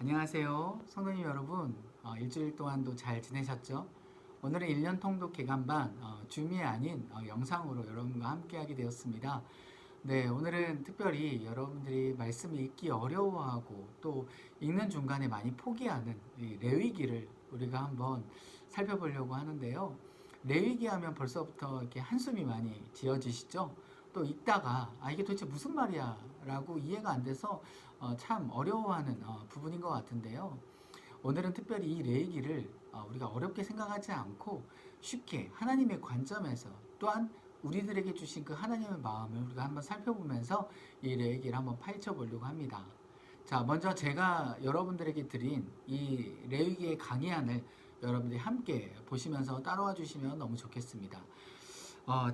안녕하세요. 성도님 여러분, 일주일 동안도 잘 지내셨죠? 오늘은 1년 통독 개관반 줌이 아닌 영상으로 여러분과 함께하게 되었습니다. 네, 오늘은 특별히 여러분들이 말씀을 읽기 어려워하고 또 읽는 중간에 많이 포기하는 이 레위기를 우리가 한번 살펴보려고 하는데요. 레위기 하면 벌써부터 이렇게 한숨이 많이 지어지시죠? 또 읽다가 이게 도대체 무슨 말이야 라고 이해가 안 돼서 참 어려워하는 부분인 것 같은데요. 오늘은 특별히 이 레위기를 우리가 어렵게 생각하지 않고 쉽게 하나님의 관점에서 또한 우리들에게 주신 그 하나님의 마음을 우리가 한번 살펴보면서 이 레위기를 한번 파헤쳐 보려고 합니다. 자, 먼저 제가 여러분들에게 드린 이 레위기의 강의안을 여러분들이 함께 보시면서 따라와 주시면 너무 좋겠습니다.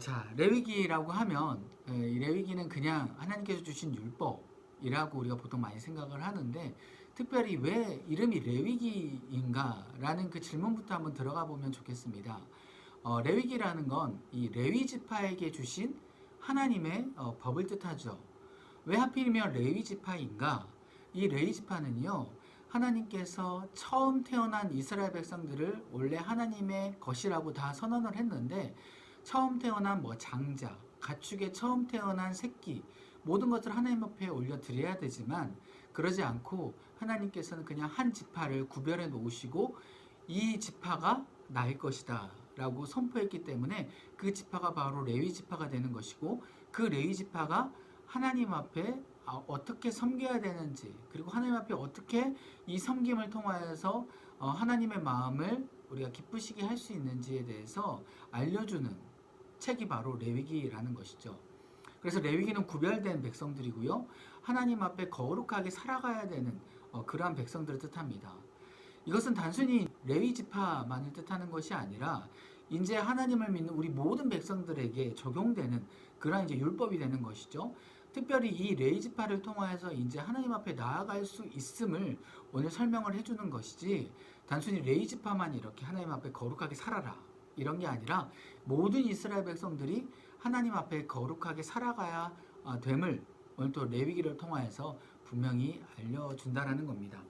자, 레위기라고 하면 이 레위기는 그냥 하나님께서 주신 율법이라고 우리가 보통 많이 생각을 하는데, 특별히 왜 이름이 레위기인가라는 그 질문부터 한번 들어가 보면 좋겠습니다. 레위기라는 건 이 레위 지파에게 주신 하나님의 법을 뜻하죠. 왜 하필이면 레위 지파인가? 이 레위 지파는요, 하나님께서 처음 태어난 이스라엘 백성들을 원래 하나님의 것이라고 다 선언을 했는데, 처음 태어난 장자, 가축의 처음 태어난 새끼, 모든 것을 하나님 앞에 올려드려야 되지만 그러지 않고 하나님께서는 그냥 한 지파를 구별해 놓으시고 이 지파가 나일 것이다 라고 선포했기 때문에 그 지파가 바로 레위 지파가 되는 것이고, 그 레위 지파가 하나님 앞에 어떻게 섬겨야 되는지, 그리고 하나님 앞에 어떻게 이 섬김을 통하여서 하나님의 마음을 우리가 기쁘시게 할 수 있는지에 대해서 알려주는 책이 바로 레위기라는 것이죠. 그래서 레위기는 구별된 백성들이고요, 하나님 앞에 거룩하게 살아가야 되는 그러한 백성들을 뜻합니다. 이것은 단순히 레위 지파만을 뜻하는 것이 아니라 이제 하나님을 믿는 우리 모든 백성들에게 적용되는 그러한 이제 율법이 되는 것이죠. 특별히 이 레위 지파를 통하여서 이제 하나님 앞에 나아갈 수 있음을 오늘 설명을 해주는 것이지, 단순히 레위 지파만 이렇게 하나님 앞에 거룩하게 살아라 이런 게 아니라 모든 이스라엘 백성들이 하나님 앞에 거룩하게 살아가야 됨을 오늘 또 레위기를 통하여서 분명히 알려준다라는 겁니다.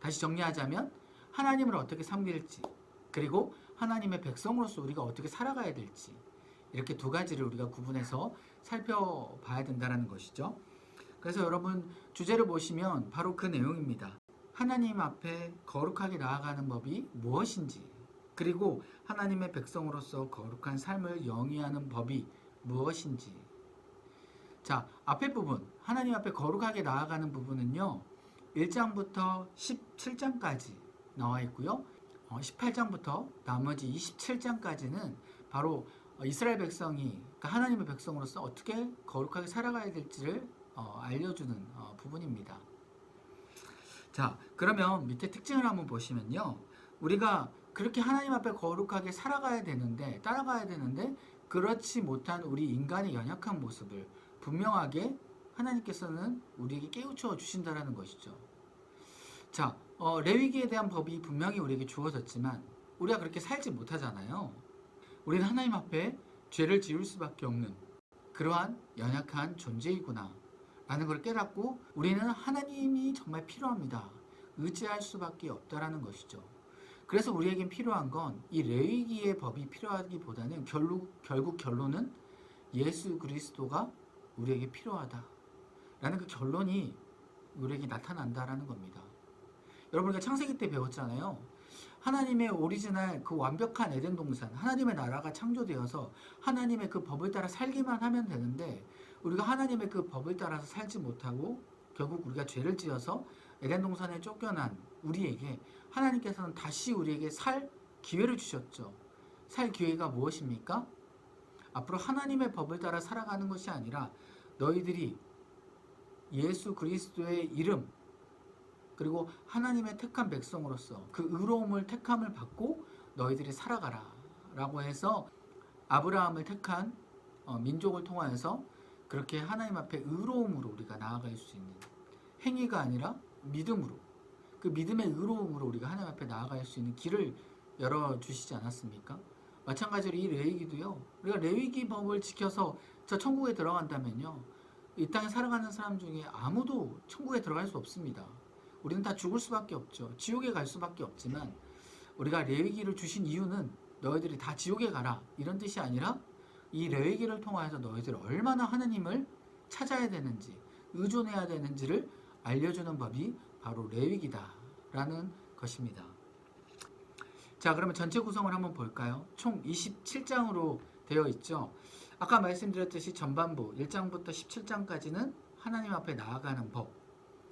다시 정리하자면 하나님을 어떻게 섬길지, 그리고 하나님의 백성으로서 우리가 어떻게 살아가야 될지, 이렇게 두 가지를 우리가 구분해서 살펴봐야 된다는 것이죠. 그래서 여러분, 주제를 보시면 바로 그 내용입니다. 하나님 앞에 거룩하게 나아가는 법이 무엇인지, 그리고 하나님의 백성으로서 거룩한 삶을 영위하는 법이 무엇인지. 자, 앞에 부분, 하나님 앞에 거룩하게 나아가는 부분은요, 1장부터 17장까지 나와 있고요, 18장부터 나머지 27장까지는 바로 이스라엘 백성이, 그러니까 하나님의 백성으로서 어떻게 거룩하게 살아가야 될지를 알려주는 부분입니다. 자, 그러면 밑에 특징을 한번 보시면요, 우리가 그렇게 하나님 앞에 거룩하게 살아가야 되는데, 따라가야 되는데 그렇지 못한 우리 인간의 연약한 모습을 분명하게 하나님께서는 우리에게 깨우쳐 주신다는 것이죠. 자, 레위기에 대한 법이 분명히 우리에게 주어졌지만 우리가 그렇게 살지 못하잖아요. 우리는 하나님 앞에 죄를 지을 수밖에 없는 그러한 연약한 존재이구나 라는 걸 깨닫고, 우리는 하나님이 정말 필요합니다, 의지할 수밖에 없다라는 것이죠. 그래서 우리에겐 필요한 건 이 레위기의 법이 필요하기보다는 결국 결론은 예수 그리스도가 우리에게 필요하다 라는 그 결론이 우리에게 나타난다라는 겁니다. 여러분, 우리가 창세기 때 배웠잖아요. 하나님의 오리지널 그 완벽한 에덴 동산, 하나님의 나라가 창조되어서 하나님의 그 법을 따라 살기만 하면 되는데, 우리가 하나님의 그 법을 따라서 살지 못하고 결국 우리가 죄를 지어서 에덴 동산에 쫓겨난 우리에게 하나님께서는 다시 우리에게 살 기회를 주셨죠. 살 기회가 무엇입니까? 앞으로 하나님의 법을 따라 살아가는 것이 아니라 너희들이 예수 그리스도의 이름, 그리고 하나님의 택한 백성으로서 그 의로움을 택함을 받고 너희들이 살아가라 라고 해서 아브라함을 택한 민족을 통하여서 그렇게 하나님 앞에 의로움으로 우리가 나아갈 수 있는, 행위가 아니라 믿음으로, 그 믿음의 의로움으로 우리가 하나님 앞에 나아갈 수 있는 길을 열어주시지 않았습니까? 마찬가지로 이 레위기도요, 우리가 레위기 법을 지켜서 저 천국에 들어간다면요, 이 땅에 살아가는 사람 중에 아무도 천국에 들어갈 수 없습니다. 우리는 다 죽을 수밖에 없죠. 지옥에 갈 수밖에 없지만 우리가 레위기를 주신 이유는 너희들이 다 지옥에 가라 이런 뜻이 아니라 이 레위기를 통하여서 너희들이 얼마나 하나님을 찾아야 되는지 의존해야 되는지를 알려주는 법이 바로 레위기다라는 것입니다. 자, 그러면 전체 구성을 한번 볼까요? 총 27장으로 되어 있죠. 아까 말씀드렸듯이 전반부 1장부터 17장까지는 하나님 앞에 나아가는 법,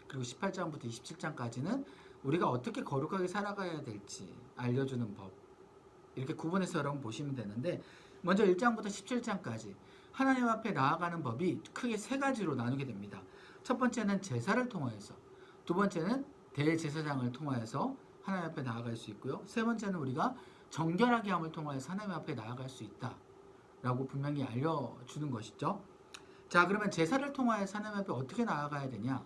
그리고 18장부터 27장까지는 우리가 어떻게 거룩하게 살아가야 될지 알려주는 법, 이렇게 구분해서 여러분 보시면 되는데, 먼저 1장부터 17장까지 하나님 앞에 나아가는 법이 크게 세 가지로 나누게 됩니다. 첫 번째는 제사를 통하여서, 두 번째는 대제사장을 통하여서 하나님 앞에 나아갈 수 있고요. 세 번째는 우리가 정결하게 함을 통하여서 하나님 앞에 나아갈 수 있다 라고 분명히 알려주는 것이죠. 자, 그러면 제사를 통하여서 하나님 앞에 어떻게 나아가야 되냐?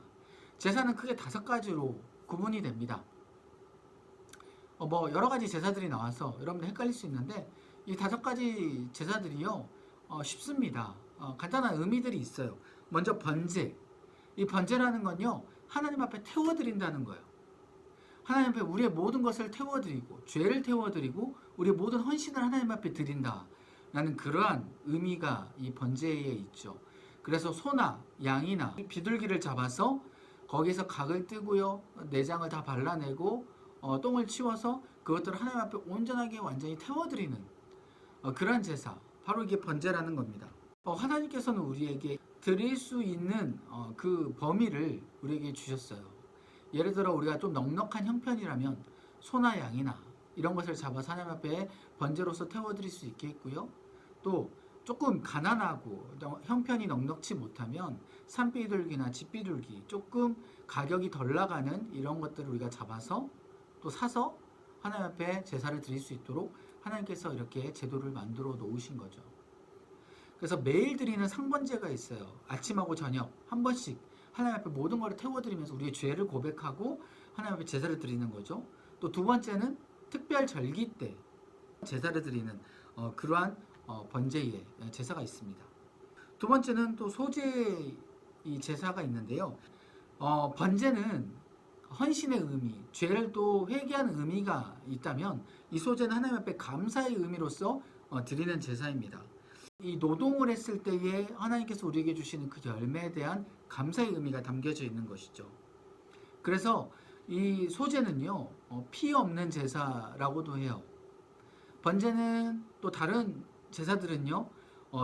제사는 크게 5가지로 구분이 됩니다. 여러 가지 제사들이 나와서 여러분들 헷갈릴 수 있는데, 이 5가지 제사들이요, 쉽습니다. 간단한 의미들이 있어요. 먼저 번제. 이 번제라는 건요, 하나님 앞에 태워드린다는 거예요. 하나님 앞에 우리의 모든 것을 태워드리고, 죄를 태워드리고, 우리의 모든 헌신을 하나님 앞에 드린다 라는 그러한 의미가 이 번제에 있죠. 그래서 소나 양이나 비둘기를 잡아서 거기서 각을 뜨고요, 내장을 다 발라내고 똥을 치워서 그것들을 하나님 앞에 온전하게 완전히 태워드리는 그러한 제사, 바로 이게 번제라는 겁니다. 하나님께서는 우리에게 드릴 수 있는 그 범위를 우리에게 주셨어요. 예를 들어 우리가 좀 넉넉한 형편이라면 소나 양이나 이런 것을 잡아서 하나님 앞에 번제로서 태워드릴 수 있겠고요. 또 조금 가난하고 형편이 넉넉치 못하면 산비둘기나 집비둘기, 조금 가격이 덜 나가는 이런 것들을 우리가 잡아서 또 사서 하나님 앞에 제사를 드릴 수 있도록 하나님께서 이렇게 제도를 만들어 놓으신 거죠. 그래서 매일 드리는 상번제가 있어요. 아침하고 저녁 한 번씩 하나님 앞에 모든 것을 태워드리면서 우리의 죄를 고백하고 하나님 앞에 제사를 드리는 거죠. 또 두 번째는 특별 절기 때 제사를 드리는 그러한 번제의 제사가 있습니다. 두 번째는 또 소제 이 제사가 있는데요. 번제는 헌신의 의미, 죄를 또 회개하는 의미가 있다면, 이 소제는 하나님 앞에 감사의 의미로서 드리는 제사입니다. 이 노동을 했을 때에 하나님께서 우리에게 주시는 그 열매에 대한 감사의 의미가 담겨져 있는 것이죠. 그래서 이 소제는요, 피 없는 제사라고도 해요. 번제는 또 다른 제사들은요,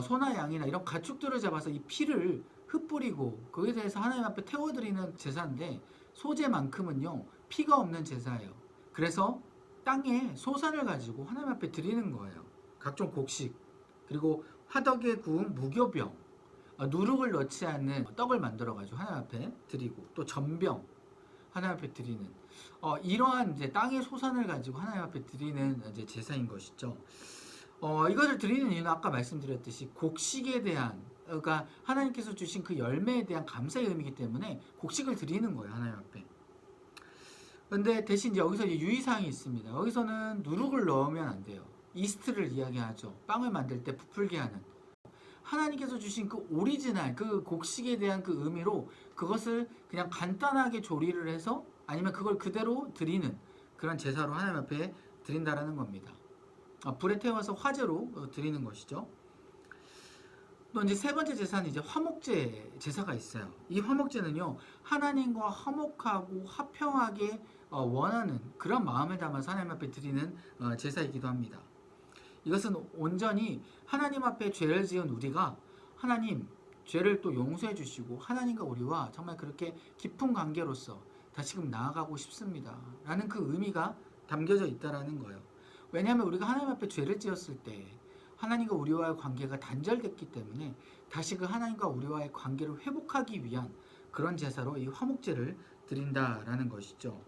소나 양이나 이런 가축들을 잡아서 이 피를 흩뿌리고 거기에 대해서 하나님 앞에 태워드리는 제사인데, 소제만큼은요 피가 없는 제사예요. 그래서 땅에 소산을 가지고 하나님 앞에 드리는 거예요. 각종 곡식, 그리고 화덕에 구운 무교병, 누룩을 넣지 않는 떡을 만들어 가지고 하나님 앞에 드리고, 또 전병 하나님 앞에 드리는 이러한 이제 땅의 소산을 가지고 하나님 앞에 드리는 이제 제사인 것이죠. 이것을 드리는 이유는 아까 말씀드렸듯이 곡식에 대한, 그러니까 하나님께서 주신 그 열매에 대한 감사의 의미이기 때문에 곡식을 드리는 거예요, 하나님 앞에. 그런데 대신 이제 여기서 유의사항이 있습니다. 여기서는 누룩을 넣으면 안 돼요. 이스트를 이야기하죠. 빵을 만들 때 부풀게 하는. 하나님께서 주신 그 오리지널 그 곡식에 대한 그 의미로 그것을 그냥 간단하게 조리를 해서 아니면 그걸 그대로 드리는 그런 제사로 하나님 앞에 드린다라는 겁니다. 불에 태워서 화제로 드리는 것이죠. 또 이제 세 번째 제사는 이제 화목제 제사가 있어요. 이 화목제는요, 하나님과 화목하고 화평하게 원하는 그런 마음을 담아서 하나님 앞에 드리는 제사이기도 합니다. 이것은 온전히 하나님 앞에 죄를 지은 우리가 하나님 죄를 또 용서해 주시고 하나님과 우리와 정말 그렇게 깊은 관계로서 다시금 나아가고 싶습니다 라는 그 의미가 담겨져 있다라는 거예요. 왜냐하면 우리가 하나님 앞에 죄를 지었을 때 하나님과 우리와의 관계가 단절됐기 때문에 다시 그 하나님과 우리와의 관계를 회복하기 위한 그런 제사로 이 화목제를 드린다라는 것이죠.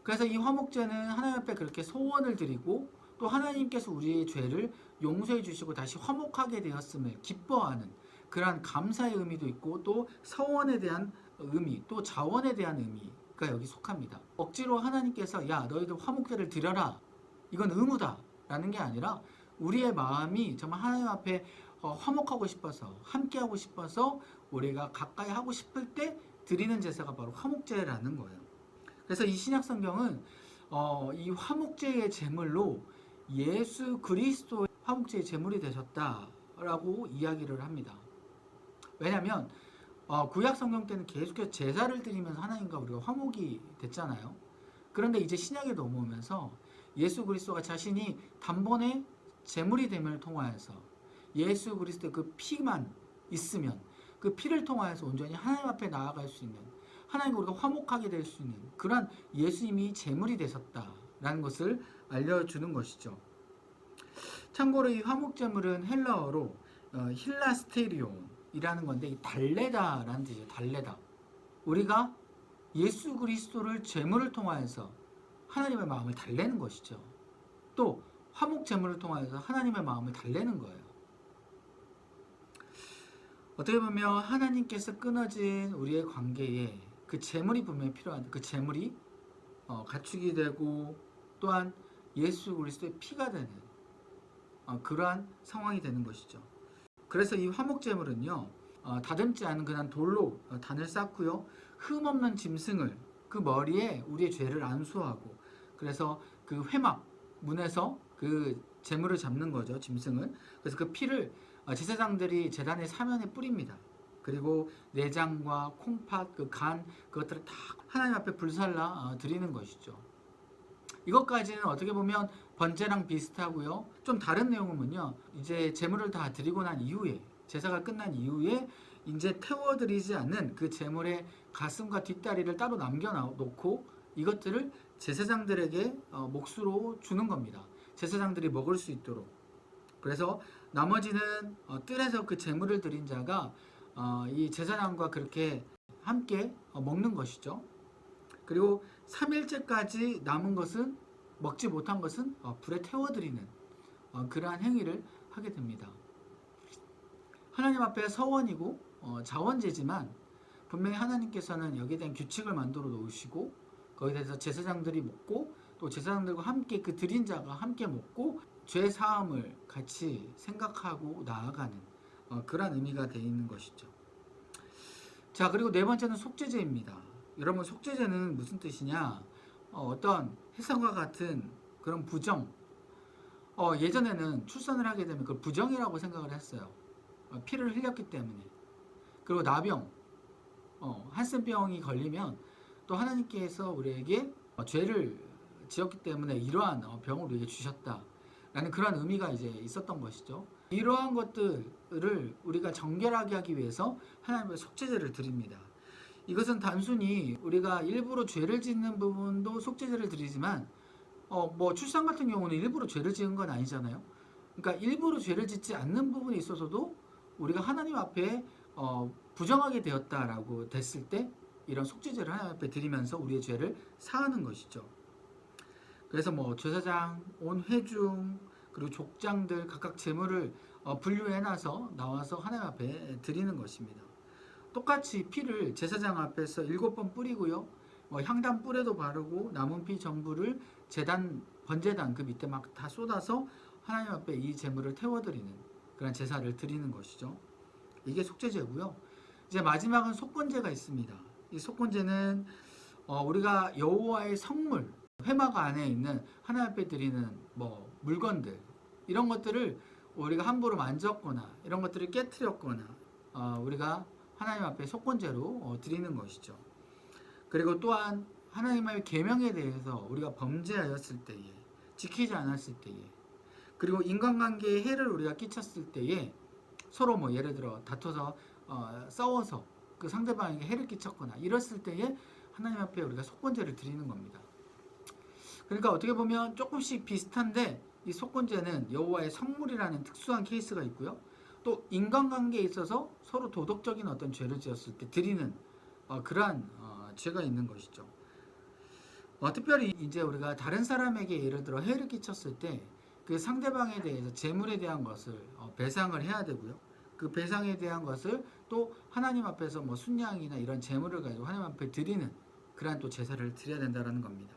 그래서 이 화목제는 하나님 앞에 그렇게 소원을 드리고 또 하나님께서 우리의 죄를 용서해 주시고 다시 화목하게 되었음을 기뻐하는 그러한 감사의 의미도 있고, 또 서원에 대한 의미, 또 자원에 대한 의미가 여기 속합니다. 억지로 하나님께서 야 너희들 화목제를 드려라, 이건 의무다 라는 게 아니라 우리의 마음이 정말 하나님 앞에 화목하고 싶어서 함께하고 싶어서 우리가 가까이 하고 싶을 때 드리는 제사가 바로 화목제라는 거예요. 그래서 이 신약 성경은 이 화목제의 제물로 예수 그리스도의 화목제의 제물이 되셨다라고 이야기를 합니다. 왜냐하면 구약 성경 때는 계속해서 제사를 드리면서 하나님과 우리가 화목이 됐잖아요. 그런데 이제 신약에 넘어오면서 예수 그리스도가 자신이 단번에 제물이 됨을 통하여서 예수 그리스도의 그 피만 있으면 그 피를 통하여서 온전히 하나님 앞에 나아갈 수 있는, 하나님과 우리가 화목하게 될 수 있는 그러한 예수님이 제물이 되셨다라는 것을 알려주는 것이죠. 참고로 이 화목제물은 헬라어로 힐라스테리온이라는 건데 이 달래다라는 뜻이에요. 달래다. 우리가 예수 그리스도를 제물을 통하여서 하나님의 마음을 달래는 것이죠. 또 화목제물을 통하여서 하나님의 마음을 달래는 거예요. 어떻게 보면 하나님께서 끊어진 우리의 관계에 그 제물이 분명히 필요한데 그 제물이 가축이 되고 또한 예수 그리스도의 피가 되는 그러한 상황이 되는 것이죠. 그래서 이 화목제물은요, 다듬지 않은 그냥 돌로 단을 쌓고요, 흠 없는 짐승을 그 머리에 우리의 죄를 안수하고, 그래서 그 회막 문에서 그 제물을 잡는 거죠, 짐승을. 그래서 그 피를 제사장들이 제단의 사면에 뿌립니다. 그리고 내장과 콩팥, 그 간, 그것들을 다 하나님 앞에 불살라 드리는 것이죠. 이것까지는 어떻게 보면 번제랑 비슷하고요. 좀 다른 내용은요, 이제 제물을 다 드리고 난 이후에, 제사가 끝난 이후에 이제 태워드리지 않는 그 제물의 가슴과 뒷다리를 따로 남겨놓고 이것들을 제사장들에게 몫으로 주는 겁니다. 제사장들이 먹을 수 있도록. 그래서 나머지는 뜰에서 그 제물을 드린 자가 이 제사장과 그렇게 함께 먹는 것이죠. 그리고 3일째까지 남은 것은, 먹지 못한 것은 불에 태워드리는 그러한 행위를 하게 됩니다. 하나님 앞에 서원이고 자원제지만 분명히 하나님께서는 여기에 대한 규칙을 만들어 놓으시고 거기에 대해서 제사장들이 먹고 또 제사장들과 함께 그 드린 자가 함께 먹고 죄 사함을 같이 생각하고 나아가는 그런 의미가 되어 있는 것이죠. 자, 그리고 네 번째는 속죄제입니다. 여러분, 속죄제는 무슨 뜻이냐? 어떤 해산과 같은 그런 부정. 예전에는 출산을 하게 되면 그걸 부정이라고 생각을 했어요. 피를 흘렸기 때문에. 그리고 나병, 한센병이 걸리면 또 하나님께서 우리에게 죄를 지었기 때문에 이러한 병을 우리에게 주셨다라는 그런 의미가 이제 있었던 것이죠. 이러한 것들을 우리가 정결하게 하기 위해서 하나님의 속죄제를 드립니다. 이것은 단순히 우리가 일부러 죄를 짓는 부분도 속죄제를 드리지만 뭐 출산 같은 경우는 일부러 죄를 지은 건 아니잖아요. 그러니까 일부러 죄를 짓지 않는 부분에 있어서도 우리가 하나님 앞에 부정하게 되었다라고 됐을 때 이런 속죄제를 하나님 앞에 드리면서 우리의 죄를 사하는 것이죠. 그래서 뭐 제사장, 온 회중, 그리고 족장들 각각 제물을 분류해놔서 나와서 하나님 앞에 드리는 것입니다. 똑같이 피를 제사장 앞에서 7번 뿌리고요. 향단 뿔에도 바르고 남은 피 전부를 제단, 번제단 그 밑에 막 다 쏟아서 하나님 앞에 이 제물을 태워드리는 그런 제사를 드리는 것이죠. 이게 속죄제고요. 이제 마지막은 속건제가 있습니다. 이 속건제는 우리가 여호와의 성물, 회막 안에 있는 하나님 앞에 드리는 뭐 물건들, 이런 것들을 우리가 함부로 만졌거나 이런 것들을 깨트렸거나 우리가 하나님 앞에 속건제로 드리는 것이죠. 그리고 또한 하나님의 계명에 대해서 우리가 범죄하였을 때에, 지키지 않았을 때에, 그리고 인간관계에 해를 우리가 끼쳤을 때에 서로 뭐 예를 들어 다퉈서 싸워서 그 상대방에게 해를 끼쳤거나 이랬을 때에 하나님 앞에 우리가 속건제를 드리는 겁니다. 그러니까 어떻게 보면 조금씩 비슷한데 이 속건제는 여호와의 성물이라는 특수한 케이스가 있고요. 또 인간관계에 있어서 서로 도덕적인 어떤 죄를 지었을 때 드리는 그러한 죄가 있는 것이죠. 특별히 이제 우리가 다른 사람에게 예를 들어 해를 끼쳤을 때 그 상대방에 대해서 재물에 대한 것을 배상을 해야 되고요. 그 배상에 대한 것을 또 하나님 앞에서 뭐 순양이나 이런 재물을 가지고 하나님 앞에 드리는 그러한 또 제사를 드려야 된다는 겁니다.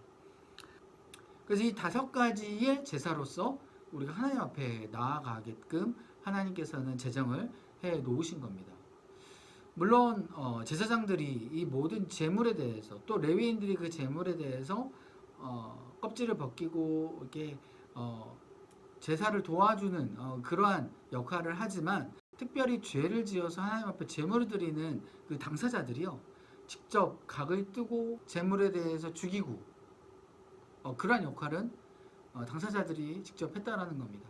그래서 이 5가지의 제사로서 우리가 하나님 앞에 나아가게끔 하나님께서는 제정을 해 놓으신 겁니다. 물론 제사장들이 이 모든 제물에 대해서 또 레위인들이 그 제물에 대해서 껍질을 벗기고 이렇게 제사를 도와주는 그러한 역할을 하지만 특별히 죄를 지어서 하나님 앞에 제물을 드리는 그 당사자들이요 직접 각을 뜨고 제물에 대해서 죽이고 그러한 역할은 당사자들이 직접 했다라는 겁니다.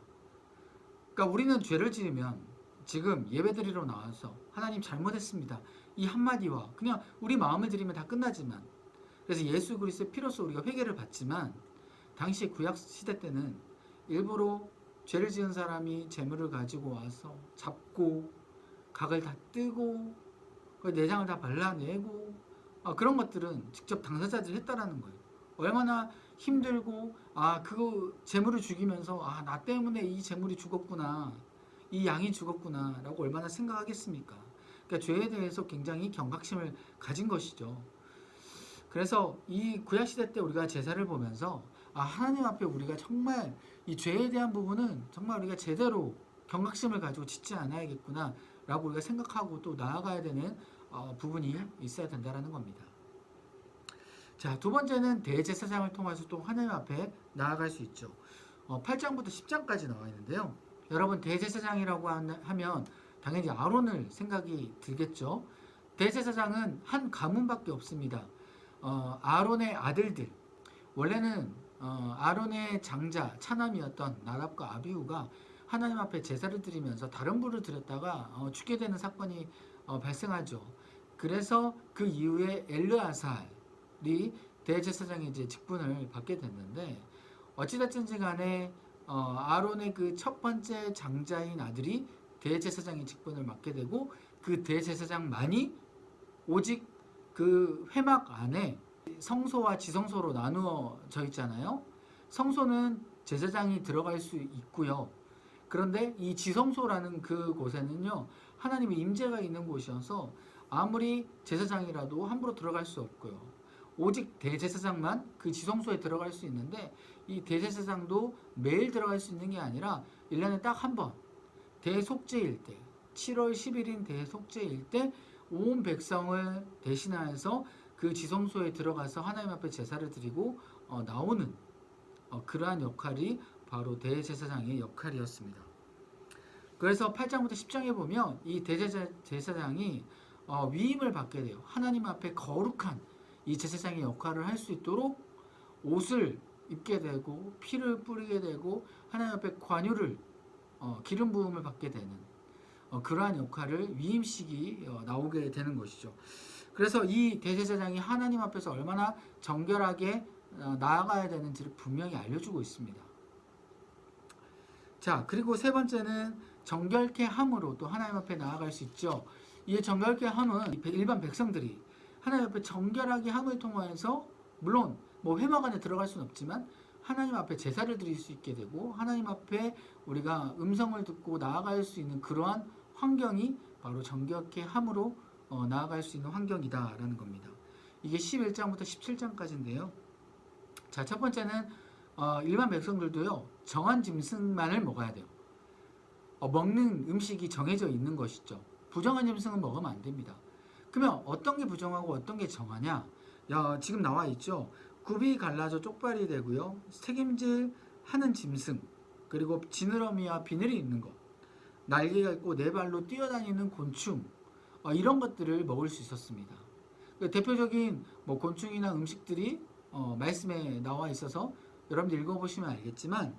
그러니까 우리는 죄를 지으면 지금 예배드리러 나와서 하나님 잘못했습니다 이 한마디와 그냥 우리 마음을 드리면 다 끝나지만 그래서 예수 그리스도의 피로써 우리가 회개를 받지만 당시 구약 시대 때는 일부러 죄를 지은 사람이 재물을 가지고 와서 잡고 각을 다 뜨고 그 내장을 다 발라내고 그런 것들은 직접 당사자들이 했다라는 거예요. 얼마나 힘들고 그 재물을 죽이면서 나 때문에 이 재물이 죽었구나 이 양이 죽었구나 라고 얼마나 생각하겠습니까? 그러니까 죄에 대해서 굉장히 경각심을 가진 것이죠. 그래서 이 구약시대 때 우리가 제사를 보면서 하나님 앞에 우리가 정말 이 죄에 대한 부분은 정말 우리가 제대로 경각심을 가지고 짓지 않아야겠구나 라고 우리가 생각하고 또 나아가야 되는 부분이 있어야 된다는 겁니다. 자, 두 번째는 대제사장을 통해서 또 하나님 앞에 나아갈 수 있죠. 8장부터 10장까지 나와 있는데요. 여러분 대제사장이라고 하면 당연히 아론을 생각이 들겠죠. 대제사장은 한 가문밖에 없습니다. 아론의 아들들 원래는 아론의 장자 차남이었던 나답과 아비후가 하나님 앞에 제사를 드리면서 다른 불을 드렸다가 죽게 되는 사건이 발생하죠. 그래서 그 이후에 엘르아살이 대제사장의 이제 직분을 받게 됐는데 어찌됐든지 간에 아론의 그 첫 번째 장자인 아들이 대제사장의 직분을 맡게 되고 그 대제사장만이 오직 그 회막 안에 성소와 지성소로 나누어져 있잖아요. 성소는 제사장이 들어갈 수 있고요. 그런데 이 지성소라는 그 곳에는요 하나님의 임재가 있는 곳이어서 아무리 제사장이라도 함부로 들어갈 수 없고요. 오직 대제사장만 그 지성소에 들어갈 수 있는데 이 대제사장도 매일 들어갈 수 있는 게 아니라 1년에 딱 한 번 대속죄일 때 7월 10일인 대속죄일 때 온 백성을 대신하여서 그 지성소에 들어가서 하나님 앞에 제사를 드리고 나오는 그러한 역할이 바로 대제사장의 역할이었습니다. 그래서 8장부터 10장에 보면 이 대제사장이 위임을 받게 돼요. 하나님 앞에 거룩한 이 제사장의 역할을 할 수 있도록 옷을 입게 되고 피를 뿌리게 되고 하나님 앞에 관유를 기름 부음을 받게 되는 그러한 역할을 위임식이 나오게 되는 것이죠. 그래서 이 대제사장이 하나님 앞에서 얼마나 정결하게 나아가야 되는지를 분명히 알려주고 있습니다. 자, 그리고 세 번째는 정결케 함으로 또 하나님 앞에 나아갈 수 있죠. 이 정결케 함은 일반 백성들이 하나님 앞에 정결하게 함을 통하여서 물론 뭐 회막 안에 들어갈 수는 없지만 하나님 앞에 제사를 드릴 수 있게 되고 하나님 앞에 우리가 음성을 듣고 나아갈 수 있는 그러한 환경이 바로 정결케 함으로 나아갈 수 있는 환경이다라는 겁니다. 이게 11장부터 17장까지인데요. 자, 첫 번째는 일반 백성들도요 정한 짐승만을 먹어야 돼요. 먹는 음식이 정해져 있는 것이죠. 부정한 짐승은 먹으면 안 됩니다. 그러면 어떤 게 부정하고 어떤 게 정하냐? 지금 나와 있죠. 굽이 갈라져 쪽발이 되고요. 책임질 하는 짐승, 그리고 지느러미와 비늘이 있는 것, 날개가 있고 네 발로 뛰어다니는 곤충, 이런 것들을 먹을 수 있었습니다. 대표적인 뭐 곤충이나 음식들이 말씀에 나와 있어서 여러분들 읽어보시면 알겠지만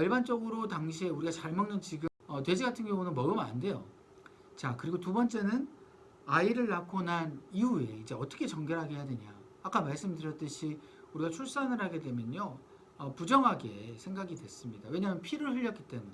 일반적으로 당시에 우리가 잘 먹는 지금 돼지 같은 경우는 먹으면 안 돼요. 자, 그리고 두 번째는 아이를 낳고 난 이후에 이제 어떻게 정결하게 해야 되냐. 아까 말씀드렸듯이 우리가 출산을 하게 되면요 부정하게 생각이 됐습니다. 왜냐하면 피를 흘렸기 때문에.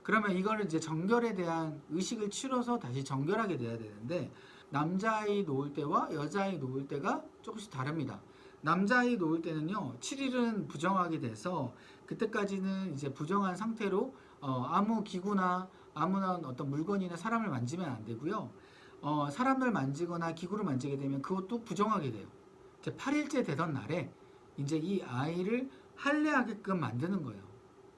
그러면 이거를 이제 정결에 대한 의식을 치러서 다시 정결하게 돼야 되는데 남자아이 놓을 때와 여자아이 놓을 때가 조금씩 다릅니다. 남자아이 놓을 때는요 7일은 부정하게 돼서 그때까지는 이제 부정한 상태로 아무 기구나 아무나 어떤 물건이나 사람을 만지면 안 되고요. 사람을 만지거나 기구를 만지게 되면 그것도 부정하게 돼요. 이제 8일째 되던 날에 이제 이 아이를 할례하게끔 만드는 거예요.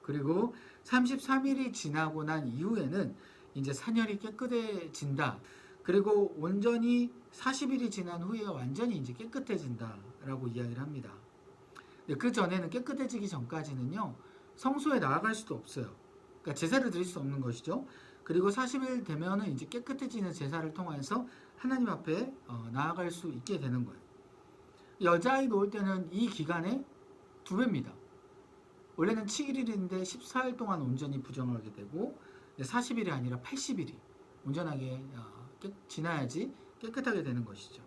그리고 33일이 지나고 난 이후에는 이제 사녀리 깨끗해진다. 그리고 온전히 40일이 지난 후에 완전히 이제 깨끗해진다라고 이야기를 합니다. 그 전에는 깨끗해지기 전까지는요, 성소에 나아갈 수도 없어요. 그러니까 제사를 드릴 수 없는 것이죠. 그리고 40일 되면은 이제 깨끗해지는 제사를 통해서 하나님 앞에 나아갈 수 있게 되는 거예요. 여자아이 놓을 때는 이 기간에 2배입니다. 원래는 7일인데 14일 동안 온전히 부정하게 되고 40일이 아니라 80일이 온전하게 지나야지 깨끗하게 되는 것이죠.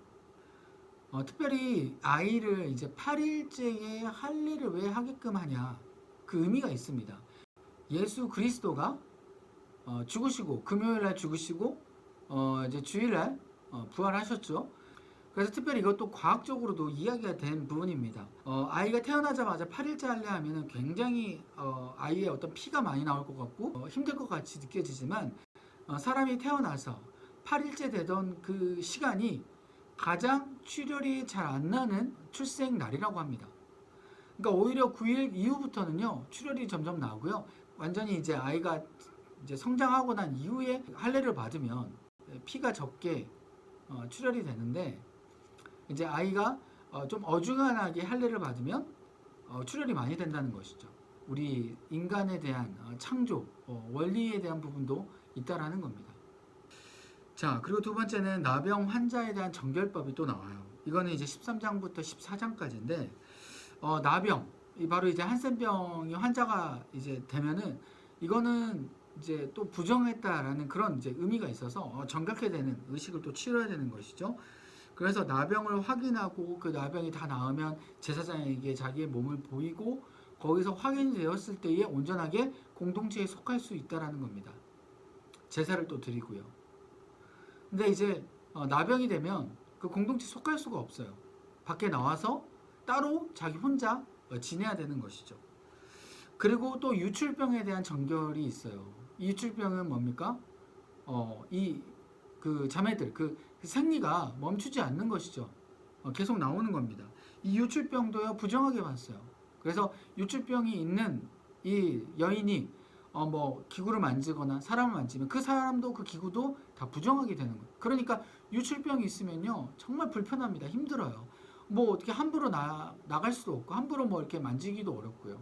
특별히 아이를 이제 8일째에 할례를 왜 하게끔 하냐, 그 의미가 있습니다. 예수 그리스도가 죽으시고 금요일날 죽으시고 이제 주일날 부활하셨죠. 그래서 특별히 이것도 과학적으로도 이야기가 된 부분입니다. 아이가 태어나자마자 8일째 할례 하면은 굉장히 아이의 어떤 피가 많이 나올 것 같고 힘들 것 같이 느껴지지만 사람이 태어나서 8일째 되던 그 시간이 가장 출혈이 잘 안 나는 출생 날이라고 합니다. 그러니까 오히려 9일 이후부터는요, 출혈이 점점 나고요. 완전히 이제 아이가 이제 성장하고 난 이후에 할례를 받으면 피가 적게 출혈이 되는데, 이제 아이가 좀 어중간하게 할례를 받으면 출혈이 많이 된다는 것이죠. 우리 인간에 대한 창조, 원리에 대한 부분도 있다라는 겁니다. 자, 그리고 두 번째는 나병 환자에 대한 정결법이 또 나와요. 이거는 이제 13장부터 14장까지인데, 나병, 바로 이제 한센병이 환자가 이제 되면은 이거는 이제 또 부정했다라는 그런 이제 의미가 있어서 정결케 되는 의식을 또 치러야 되는 것이죠. 그래서 나병을 확인하고 그 나병이 다 나으면 제사장에게 자기의 몸을 보이고 거기서 확인이 되었을 때에 온전하게 공동체에 속할 수 있다라는 겁니다. 제사를 또 드리고요. 근데 이제 나병이 되면 그 공동체에 속할 수가 없어요. 밖에 나와서 따로 자기 혼자 지내야 되는 것이죠. 그리고 또 유출병에 대한 정결이 있어요. 이 유출병은 뭡니까? 이 그 자매들 그 생리가 멈추지 않는 것이죠. 계속 나오는 겁니다. 이 유출병도요, 부정하게 봤어요. 그래서 유출병이 있는 이 여인이 뭐 기구를 만지거나 사람을 만지면 그 사람도 그 기구도 다 부정하게 되는 거예요. 그러니까 유출병이 있으면요, 정말 불편합니다. 힘들어요. 뭐 어떻게 함부로 나갈 수도 없고 함부로 뭐 이렇게 만지기도 어렵고요.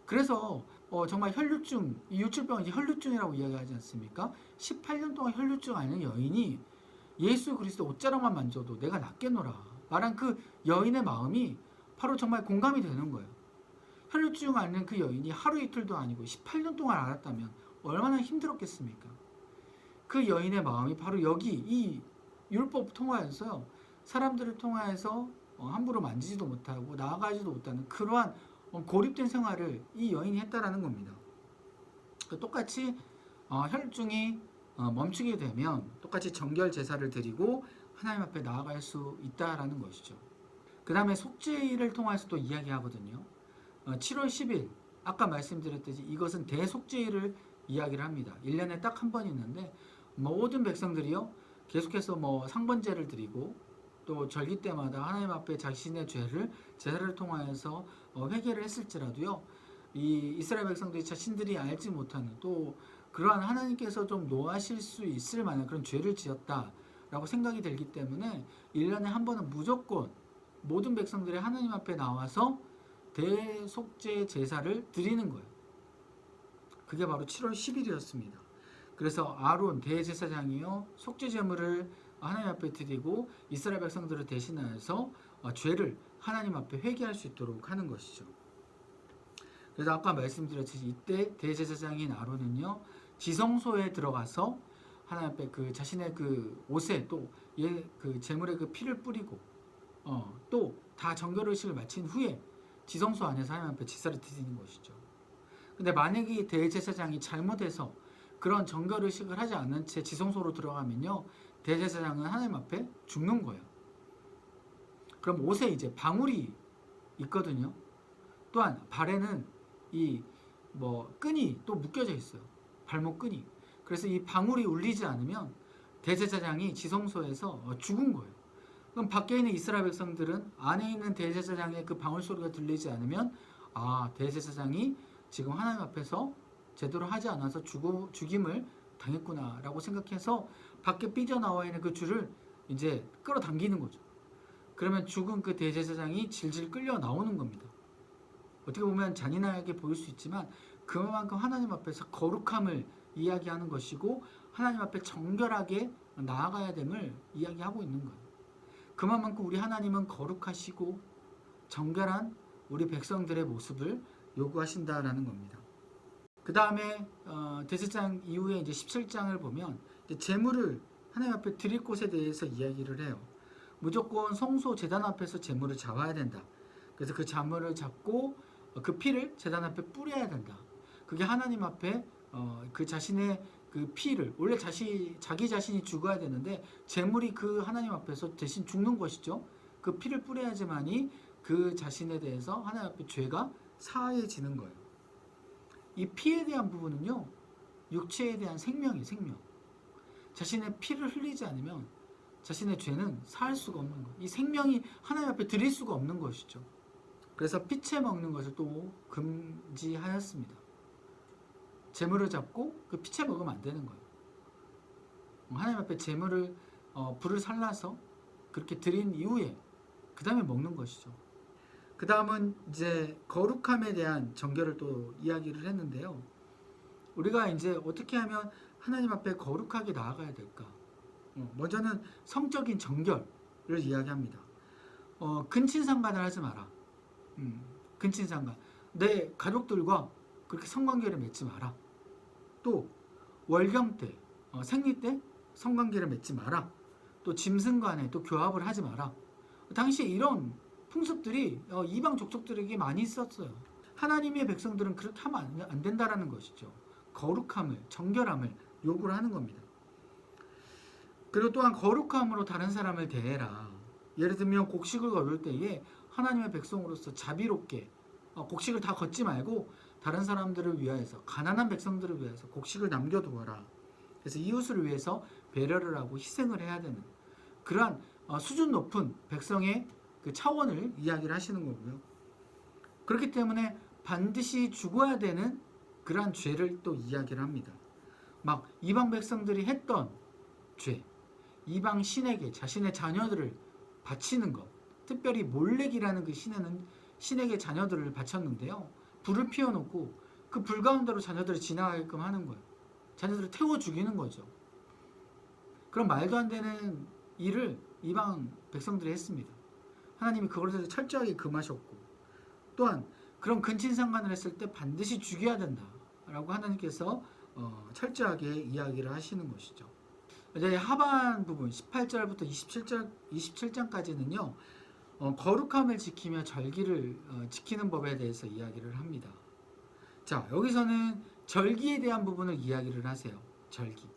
그래서 정말 혈루증, 이 유출병은 이제 혈루증이라고 이야기하지 않습니까? 18년 동안 혈루증 앓는 여인이 예수 그리스도 옷자락만 만져도 내가 낫겠노라 말한 그 여인의 마음이 바로 정말 공감이 되는 거예요. 혈루증 앓는 그 여인이 하루 이틀도 아니고 18년 동안 앓았다면 얼마나 힘들었겠습니까? 그 여인의 마음이 바로 여기 이 율법 통하여서요, 사람들을 통하여서 함부로 만지지도 못하고 나아가지도 못하는 그러한 고립된 생활을 이 여인이 했다라는 겁니다. 똑같이 혈중이 멈추게 되면 똑같이 정결 제사를 드리고 하나님 앞에 나아갈 수 있다라는 것이죠. 그 다음에 속죄일을 통해서 또 이야기하거든요. 7월 10일 아까 말씀드렸듯이 이것은 대속죄일을 이야기를 합니다. 1년에 딱 한 번 있는데 모든 백성들이요, 계속해서 뭐 상번제를 드리고 또 절기 때마다 하나님 앞에 자신의 죄를 제사를 통하여서 회개를 했을지라도요, 이 이스라엘 백성들이 자신들이 알지 못하는 또 그러한 하나님께서 좀 노하실 수 있을 만한 그런 죄를 지었다라고 생각이 들기 때문에 1년에 한 번은 무조건 모든 백성들이 하나님 앞에 나와서 대속죄 제사를 드리는 거예요. 그게 바로 7월 10일이었습니다. 그래서 아론 대제사장이요, 속죄 제물을 하나님 앞에 드리고 이스라엘 백성들을 대신하여서 죄를 하나님 앞에 회개할 수 있도록 하는 것이죠. 그래서 아까 말씀드렸듯이 이때 대제사장인 아론은요, 지성소에 들어가서 하나님 앞에 그 자신의 그 옷에 또 그 제물의 그 피를 뿌리고 또 다 정결 의식을 마친 후에 지성소 안에서 하나님 앞에 제사를 드리는 것이죠. 근데 만약에 이 대제사장이 잘못해서 그런 정결 의식을 하지 않은 채 지성소로 들어가면요, 대제사장은 하나님 앞에 죽는 거예요. 그럼 옷에 이제 방울이 있거든요. 또한 발에는 이 끈이 또 묶여져 있어요. 발목 끈이. 그래서 이 방울이 울리지 않으면 대제사장이 지성소에서 죽은 거예요. 그럼 밖에 있는 이스라엘 백성들은 안에 있는 대제사장의 그 방울 소리가 들리지 않으면 대제사장이 지금 하나님 앞에서 제대로 하지 않아서 죽임을 당했구나라고 생각해서 밖에 삐져나와 있는 그 줄을 이제 끌어당기는 거죠. 그러면 죽은 그 대제사장이 질질 끌려 나오는 겁니다. 어떻게 보면 잔인하게 보일 수 있지만 그만큼 하나님 앞에서 거룩함을 이야기하는 것이고 하나님 앞에 정결하게 나아가야 됨을 이야기하고 있는 거예요. 그만큼 우리 하나님은 거룩하시고 정결한 우리 백성들의 모습을 요구하신다라는 겁니다. 그 다음에 대제사장 이후에 이제 17장을 보면 이제 제물을 하나님 앞에 드릴 곳에 대해서 이야기를 해요. 무조건 성소 제단 앞에서 제물을 잡아야 된다. 그래서 그 제물을 잡고 그 피를 제단 앞에 뿌려야 된다. 그게 하나님 앞에 그 자신의 그 피를 원래 자기 자신이 죽어야 되는데 제물이 그 하나님 앞에서 대신 죽는 것이죠. 그 피를 뿌려야지만이 그 자신에 대해서 하나님 앞에 죄가 사해지는 거예요. 이 피에 대한 부분은요, 육체에 대한 생명이 생명. 자신의 피를 흘리지 않으면 자신의 죄는 사할 수가 없는 거예요. 이 생명이 하나님 앞에 드릴 수가 없는 것이죠. 그래서 피채 먹는 것을 또 금지하였습니다. 제물을 잡고 그 피채 먹으면 안 되는 거예요. 하나님 앞에 제물을 불을 살라서 그렇게 드린 이후에 그 다음에 먹는 것이죠. 그 다음은 이제 거룩함에 대한 정결을 또 이야기를 했는데요. 우리가 이제 어떻게 하면 하나님 앞에 거룩하게 나아가야 될까? 먼저는 성적인 정결을 이야기합니다. 근친상간을 하지 마라. 근친상간. 내 가족들과 그렇게 성관계를 맺지 마라. 또 월경 때, 생리 때 성관계를 맺지 마라. 또 짐승 간에 또 교합을 하지 마라. 당시에 이런 풍습들이 이방 족속들에게 많이 있었어요. 하나님의 백성들은 그렇게 하면 안 된다라는 것이죠. 거룩함을, 정결함을 요구를 하는 겁니다. 그리고 또한 거룩함으로 다른 사람을 대해라. 예를 들면 곡식을 거둘 때에 하나님의 백성으로서 자비롭게 곡식을 다 걷지 말고 다른 사람들을 위하여서, 가난한 백성들을 위해서 곡식을 남겨두어라. 그래서 이웃을 위해서 배려를 하고 희생을 해야 되는 그러한 수준 높은 백성의 그 차원을 이야기를 하시는 거고요. 그렇기 때문에 반드시 죽어야 되는 그러한 죄를 또 이야기를 합니다. 막 이방 백성들이 했던 죄, 이방 신에게 자신의 자녀들을 바치는 것, 특별히 몰렉이라는 그 신에게 자녀들을 바쳤는데요. 불을 피워놓고 그 불 가운데로 자녀들을 지나가게끔 하는 거예요. 자녀들을 태워 죽이는 거죠. 그런 말도 안 되는 일을 이방 백성들이 했습니다. 하나님이 그것을 철저하게 금하셨고, 또한 그런 근친상간을 했을 때 반드시 죽여야 된다라고 하나님께서 철저하게 이야기를 하시는 것이죠. 이제 하반 부분 18절부터 27장까지는요. 거룩함을 지키며 절기를 지키는 법에 대해서 이야기를 합니다. 자, 여기서는 절기에 대한 부분을 이야기를 하세요. 절기.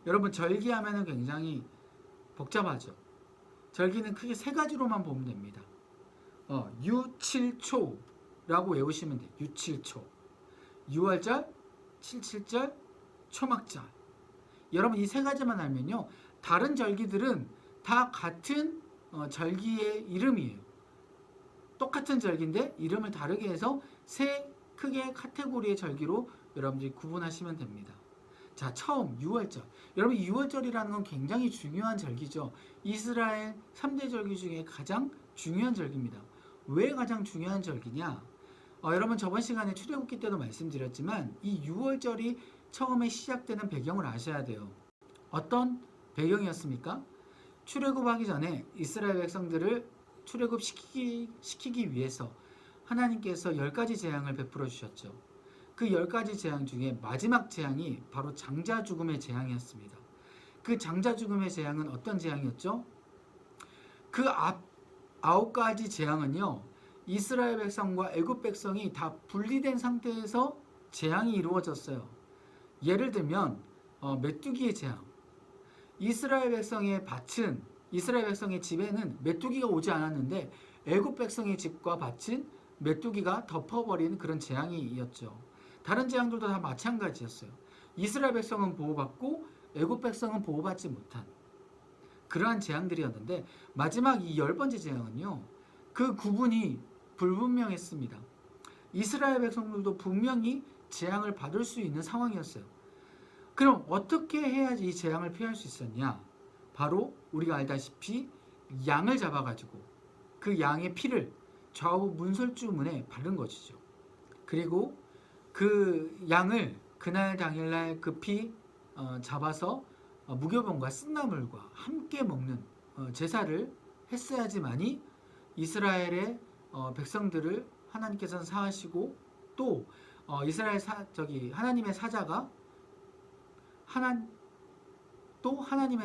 여러분, 절기하면은 굉장히 복잡하죠. 절기는 크게 세 가지로만 보면 됩니다. 유칠초라고 외우시면 돼요. 유칠초. 6월절, 77절, 초막절. 여러분, 이 세 가지만 알면요. 다른 절기들은 다 같은 절기의 이름이에요. 똑같은 절기인데 이름을 다르게 해서 세 크게 카테고리의 절기로 여러분들이 구분하시면 됩니다. 자, 처음 6월절. 여러분, 6월절이라는 건 굉장히 중요한 절기죠. 이스라엘 3대 절기 중에 가장 중요한 절기입니다. 왜 가장 중요한 절기냐? 여러분, 저번 시간에 출애굽기 때도 말씀드렸지만 이 6월절이 처음에 시작되는 배경을 아셔야 돼요. 어떤 배경이었습니까? 출애굽하기 전에 이스라엘 백성들을 출애굽시키기 위해서 하나님께서 10가지 재앙을 베풀어 주셨죠. 그 10가지 재앙 중에 마지막 재앙이 바로 장자 죽음의 재앙이었습니다. 그 장자 죽음의 재앙은 어떤 재앙이었죠? 그 9가지 재앙은요. 이스라엘 백성과 애굽 백성이 다 분리된 상태에서 재앙이 이루어졌어요. 예를 들면 메뚜기의 재앙. 이스라엘 백성의 집에는 메뚜기가 오지 않았는데 애굽 백성의 집과 밭은 메뚜기가 덮어버리는 그런 재앙이었죠. 다른 재앙들도 다 마찬가지였어요. 이스라엘 백성은 보호받고 애굽 백성은 보호받지 못한 그러한 재앙들이었는데 마지막 이 10번째 재앙은요. 그 구분이 불분명했습니다. 이스라엘 백성들도 분명히 재앙을 받을 수 있는 상황이었어요. 그럼 어떻게 해야지 이 재앙을 피할 수 있었냐? 바로 우리가 알다시피 양을 잡아가지고 그 양의 피를 좌우 문설주문에 바른 것이죠. 그리고 그 양을 그날 당일날 급히 잡아서 무교병과 쓴나물과 함께 먹는 제사를 했어야지만이 이스라엘의 백성들을 하나님께서는 사하시고 또 하나님의 사자가 하나님의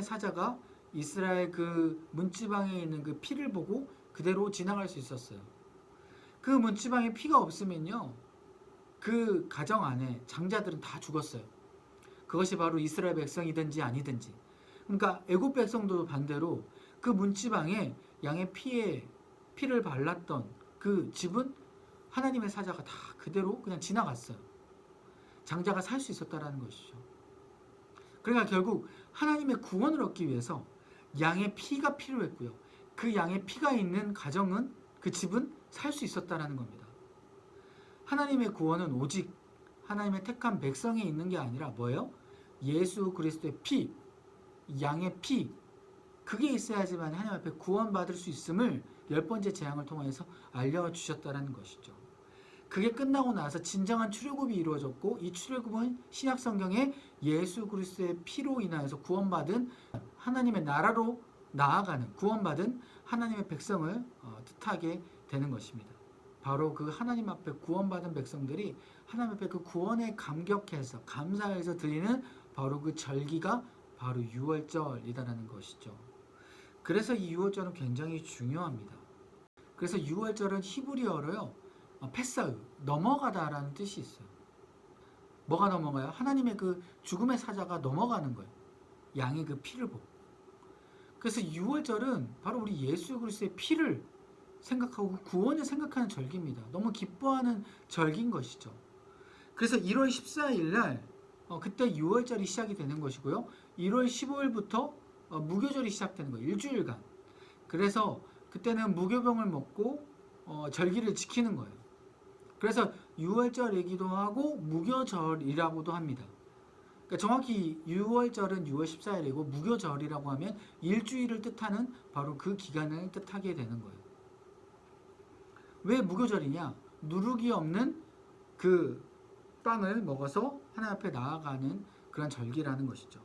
사자가 이스라엘 그 문지방에 있는 그 피를 보고 그대로 지나갈 수 있었어요. 그 문지방에 피가 없으면요, 그 가정 안에 장자들은 다 죽었어요. 그것이 바로 이스라엘 백성이든지 아니든지. 그러니까 애굽 백성도 반대로 그 문지방에 양의 피를 발랐던 그 집은 하나님의 사자가 다 그대로 그냥 지나갔어요. 장자가 살 수 있었다라는 것이죠. 그러니까 결국 하나님의 구원을 얻기 위해서 양의 피가 필요했고요. 그 양의 피가 있는 가정은, 그 집은 살 수 있었다라는 겁니다. 하나님의 구원은 오직 하나님의 택한 백성에 있는 게 아니라 뭐예요? 예수 그리스도의 피, 양의 피, 그게 있어야지만 하나님 앞에 구원받을 수 있음을 10번째 재앙을 통해서 알려주셨다는 것이죠. 그게 끝나고 나서 진정한 출애굽이 이루어졌고, 이 출애굽은 신약 성경에 예수 그리스도의 피로 인하여서 구원받은 하나님의 나라로 나아가는, 구원받은 하나님의 백성을 뜻하게 되는 것입니다. 바로 그 하나님 앞에 구원받은 백성들이 하나님 앞에 그 구원에 감격해서 감사해서 드리는 바로 그 절기가 바로 유월절이다라는 것이죠. 그래서 이 유월절은 굉장히 중요합니다. 그래서 유월절은 히브리어로요, 패사으, 넘어가다라는 뜻이 있어요. 뭐가 넘어가요? 하나님의 그 죽음의 사자가 넘어가는 거예요. 양의 그 피를 보고. 그래서 유월절은 바로 우리 예수 그리스도의 피를 생각하고 구원을 생각하는 절기입니다. 너무 기뻐하는 절기인 것이죠. 그래서 1월 14일 날 그때 유월절이 시작이 되는 것이고요. 1월 15일부터 무교절이 시작되는 거예요. 일주일간. 그래서 그때는 무교병을 먹고 절기를 지키는 거예요. 그래서 유월절이기도 하고 무교절이라고도 합니다. 그러니까 정확히 유월절은 6월 14일이고 무교절이라고 하면 일주일을 뜻하는 바로 그 기간을 뜻하게 되는 거예요. 왜 무교절이냐? 누룩이 없는 그 빵을 먹어서 하나님 앞에 나아가는 그런 절기라는 것이죠.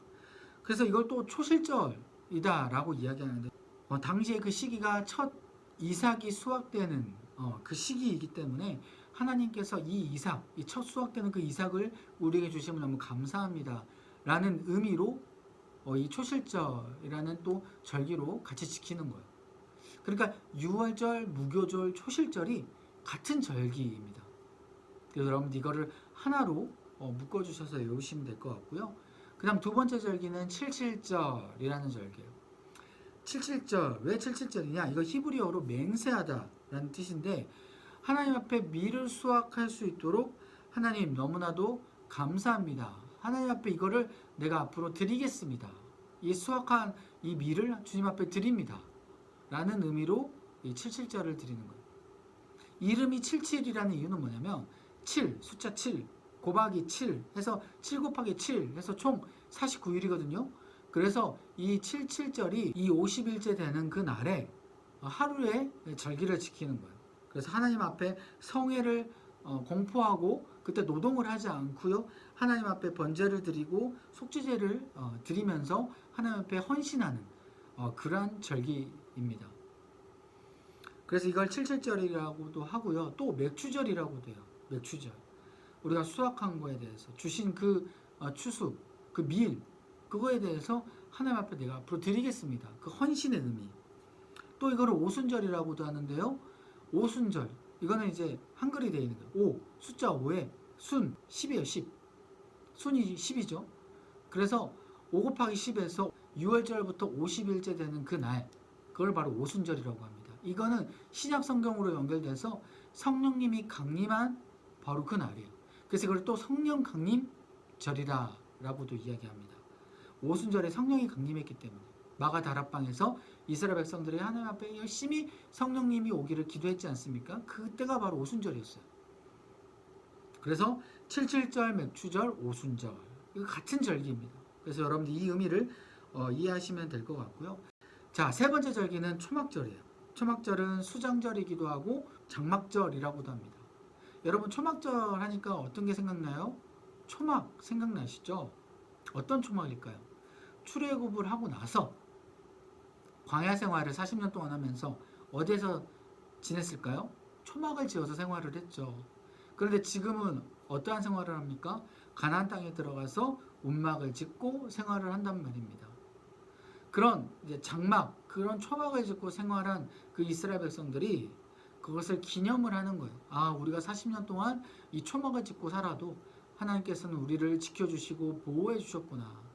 그래서 이걸 또 초실절이다라고 이야기하는데, 당시에 그 시기가 첫 이삭이 수확되는 그 시기이기 때문에 하나님께서 이 첫 수확되는 그 이삭을 우리에게 주시면 너무 감사합니다 라는 의미로 이 초실절이라는 또 절기로 같이 지키는 거예요. 그러니까 유월절, 무교절, 초실절이 같은 절기입니다. 그래서 여러분 이거를 하나로 묶어주셔서 외우시면 될 것 같고요. 그 다음 두 번째 절기는 칠칠절이라는 절기예요. 칠칠절, 왜 칠칠절이냐? 이거 히브리어로 맹세하다라는 뜻인데, 하나님 앞에 밀을 수확할 수 있도록 하나님 너무나도 감사합니다. 하나님 앞에 이거를 내가 앞으로 드리겠습니다. 이 수확한 이 밀을 주님 앞에 드립니다. 라는 의미로 이 칠칠절을 드리는 거예요. 이름이 칠칠이라는 이유는 뭐냐면 7, 숫자 7, 곱하기 7 해서 7 곱하기 7 해서 총 49일이거든요. 그래서 이 77절이 이 50일째 되는 그 날에 하루에 절기를 지키는 거예요. 그래서 하나님 앞에 성회를 공포하고 그때 노동을 하지 않고요. 하나님 앞에 번제를 드리고 속죄제를 드리면서 하나님 앞에 헌신하는 그러한 절기입니다. 그래서 이걸 칠칠절이라고도 하고요. 또 맥추절이라고도 해요. 맥추절. 우리가 수확한 거에 대해서 주신 그 추수, 그 밀, 그거에 대해서 하나님 앞에 내가 앞으로 드리겠습니다. 그 헌신의 의미. 또 이거를 오순절이라고도 하는데요. 오순절. 이거는 이제 한글이 되어 있는 거예요. 오, 숫자 5에 순, 10이에요. 10. 순이 10이죠. 그래서 5 곱하기 10에서 6월절부터 50일째 되는 그 날, 그걸 바로 오순절이라고 합니다. 이거는 신약 성경으로 연결돼서 성령님이 강림한 바로 그 날이에요. 그래서 이걸 또 성령 강림절이라고도 이야기합니다. 오순절에 성령이 강림했기 때문에 마가 다락방에서 이스라엘 백성들이 하나님 앞에 열심히 성령님이 오기를 기도했지 않습니까? 그때가 바로 오순절이었어요. 그래서 칠칠절, 맥추절, 오순절 이거 같은 절기입니다. 그래서 여러분들 이 의미를 이해하시면 될 것 같고요. 자, 세 번째 절기는 초막절이에요. 초막절은 수장절이기도 하고 장막절이라고도 합니다. 여러분 초막절 하니까 어떤 게 생각나요? 초막 생각나시죠? 어떤 초막일까요? 출애굽을 하고 나서 광야 생활을 40년 동안 하면서 어디에서 지냈을까요? 초막을 지어서 생활을 했죠. 그런데 지금은 어떠한 생활을 합니까? 가나안 땅에 들어가서 움막을 짓고 생활을 한단 말입니다. 그런 이제 장막, 그런 초막을 짓고 생활한 그 이스라엘 백성들이 그것을 기념을 하는 거예요. 아, 우리가 40년 동안 이 초막을 짓고 살아도 하나님께서는 우리를 지켜주시고 보호해 주셨구나.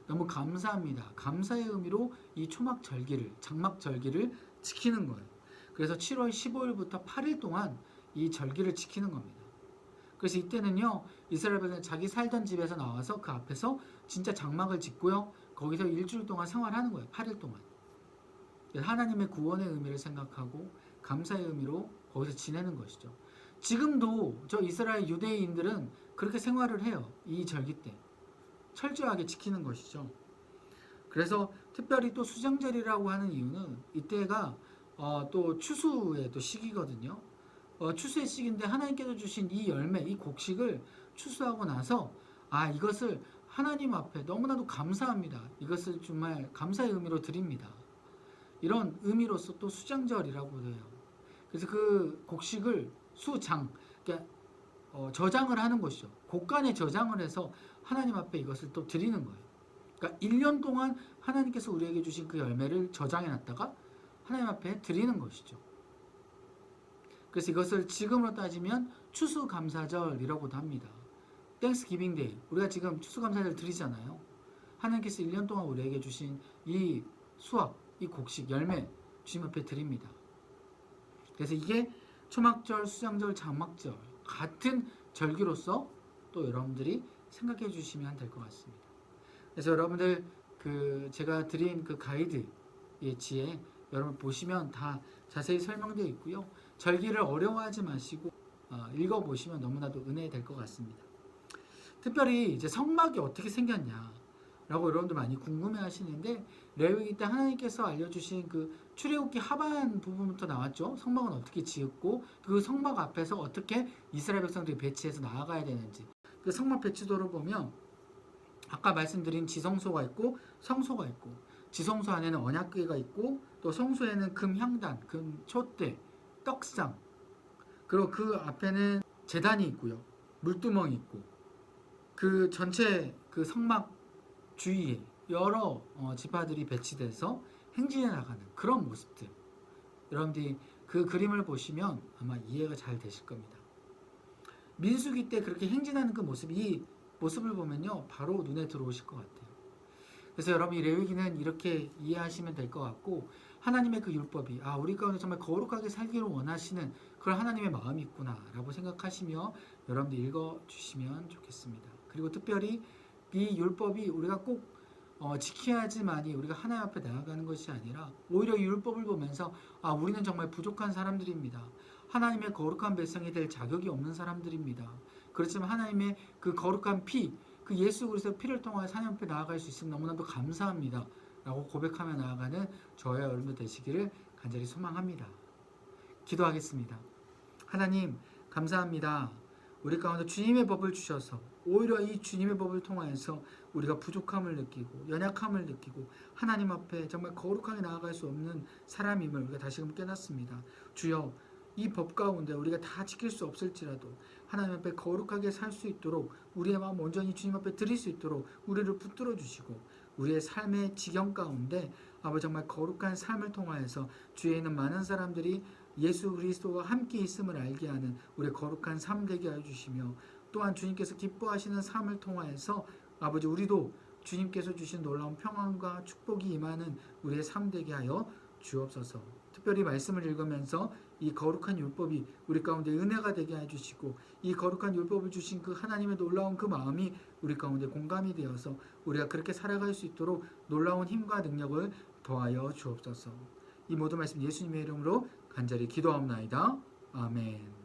너무 감사합니다. 감사의 의미로 이 초막 절기를, 장막 절기를 지키는 거예요. 그래서 7월 15일부터 8일 동안 이 절기를 지키는 겁니다. 그래서 이때는요, 이스라엘 백성이 자기 살던 집에서 나와서 그 앞에서 진짜 장막을 짓고요, 거기서 일주일 동안 생활하는 거예요. 8일 동안. 하나님의 구원의 의미를 생각하고 감사의 의미로 거기서 지내는 것이죠. 지금도 저 이스라엘 유대인들은 그렇게 생활을 해요. 이 절기 때. 철저하게 지키는 것이죠. 그래서 특별히 또 수장절이라고 하는 이유는 이때가 또 추수의 또 시기거든요. 추수의 시기인데 하나님께서 주신 이 열매, 이 곡식을 추수하고 나서 이것을 하나님 앞에 너무나도 감사합니다. 이것을 정말 감사의 의미로 드립니다. 이런 의미로서 또 수장절이라고 해요. 그래서 그 곡식을 수장, 그러니까 저장을 하는 것이죠. 곡간에 저장을 해서 하나님 앞에 이것을 또 드리는 거예요. 그러니까 1년 동안 하나님께서 우리에게 주신 그 열매를 저장해 놨다가 하나님 앞에 드리는 것이죠. 그래서 이것을 지금으로 따지면 추수감사절이라고도 합니다. 땡스기빙 데이. 우리가 지금 추수감사절 드리잖아요. 하나님께서 1년 동안 우리에게 주신 이 수확, 이 곡식, 열매 주님 앞에 드립니다. 그래서 이게 초막절, 수장절, 장막절 같은 절기로서 또 여러분들이 생각해 주시면 될 것 같습니다. 그래서 여러분들 제가 드린 그 가이드의 지에 여러분 보시면 다 자세히 설명되어 있고요. 절기를 어려워하지 마시고 읽어보시면 너무나도 은혜될 것 같습니다. 특별히 이제 성막이 어떻게 생겼냐 라고 여러분들 많이 궁금해 하시는데, 레위기 때 하나님께서 알려주신 그 출애굽기 하반 부분부터 나왔죠. 성막은 어떻게 지었고 그 성막 앞에서 어떻게 이스라엘 백성들이 배치해서 나아가야 되는지, 그 성막 배치도를 보면 아까 말씀드린 지성소가 있고 성소가 있고, 지성소 안에는 언약궤가 있고 또 성소에는 금향단, 금촛대, 떡상, 그리고 그 앞에는 제단이 있고요, 물두멍이 있고, 그 전체 그 성막 주위에 여러 지파들이 배치돼서 행진해 나가는 그런 모습들, 여러분들이 그 그림을 보시면 아마 이해가 잘 되실 겁니다. 민수기 때 그렇게 행진하는 그 모습, 이 모습을 보면요 바로 눈에 들어오실 것 같아요. 그래서 여러분 이 레위기는 이렇게 이해하시면 될 것 같고, 하나님의 그 율법이 우리 가운데 정말 거룩하게 살기를 원하시는 그런 하나님의 마음이 있구나 라고 생각하시며 여러분들 읽어주시면 좋겠습니다. 그리고 특별히 이 율법이 우리가 꼭 지켜야지만이 우리가 하나님 앞에 나아가는 것이 아니라, 오히려 이 율법을 보면서 우리는 정말 부족한 사람들입니다. 하나님의 거룩한 백성이 될 자격이 없는 사람들입니다. 그렇지만 하나님의 그 거룩한 피, 그 예수 그리스도의 피를 통하여 하나님 앞에 나아갈 수 있으면 너무나도 감사합니다 라고 고백하며 나아가는 저와 여러분들 되시기를 간절히 소망합니다. 기도하겠습니다. 하나님 감사합니다. 우리 가운데 주님의 법을 주셔서 오히려 이 주님의 법을 통하여서 우리가 부족함을 느끼고 연약함을 느끼고 하나님 앞에 정말 거룩하게 나아갈 수 없는 사람임을 우리가 다시금 깨닫습니다. 주여, 이 법 가운데 우리가 다 지킬 수 없을지라도 하나님 앞에 거룩하게 살 수 있도록, 우리의 마음 온전히 주님 앞에 드릴 수 있도록 우리를 붙들어 주시고, 우리의 삶의 지경 가운데 아버지 정말 거룩한 삶을 통하여서 주위에 있는 많은 사람들이 예수 그리스도와 함께 있음을 알게 하는 우리의 거룩한 삶 되게 하여 주시며, 또한 주님께서 기뻐하시는 삶을 통하여서 아버지 우리도 주님께서 주신 놀라운 평안과 축복이 임하는 우리의 삶 되게 하여 주옵소서. 특별히 말씀을 읽으면서 이 거룩한 율법이 우리 가운데 은혜가 되게 해주시고, 이 거룩한 율법을 주신 그 하나님의 놀라운 그 마음이 우리 가운데 공감이 되어서 우리가 그렇게 살아갈 수 있도록 놀라운 힘과 능력을 더하여 주옵소서. 이 모든 말씀 예수님의 이름으로 간절히 기도하옵나이다. 아멘.